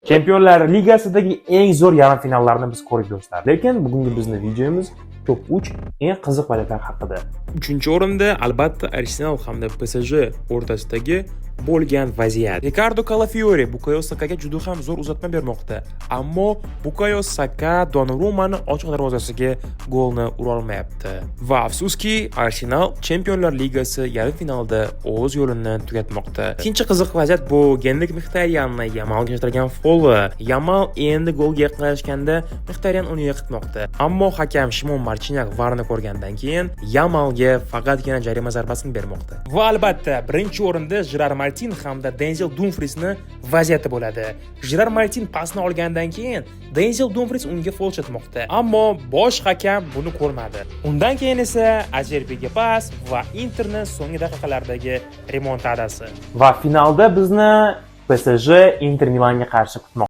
Chempionlar Ligasidagi eng zo'r yarim finallarni biz ko'rdik do'stlar. Lekin bugungi bizning videomiz top 3 eng qiziq vaziyatlar haqida. 3-o'rinda albatta Arsenal hamda PSG o'rtasidagi bo'lgan vaziyat. Ricardo Calafiori Bukayo Sakaga juda ham zo'r uzatma bermoqda. Ammo Bukayo Saka Donnarummaning ochiq darvozasiga golni ura olmayapti. Va afsuski, Arsenal Chempionlar Ligasi yarim finalda o'z yo'lini tugatmoqda. Ikkinchi qiziq vaziyat bu Henrik Mkhitaryanni Yamalga jo'natilgan foli. Yamal endi golga yaqinlashganda Mkhitaryan uni yiqitmoqda. Ammo hakam Shimon Marchinyak VARni ko'rgandan keyin Yamalga faqatgina jarima zarbasini bermoqda. Va albatta, birinchi o'rinda Gerard Martin hamda Denzel Dumfriesni vaziyati bo'ladi. Gerard Martin pasni olgandan keyin Denzel Dumfries unga fol chatmoqda. Ammo bosh hakam buni ko'rmadi. Undan keyin esa Ajerbiga pas va Interning so'nggi daqiqalardagi remontadasi. Va finalda bizni PSG Inter Milanga qarshi kutmoqda.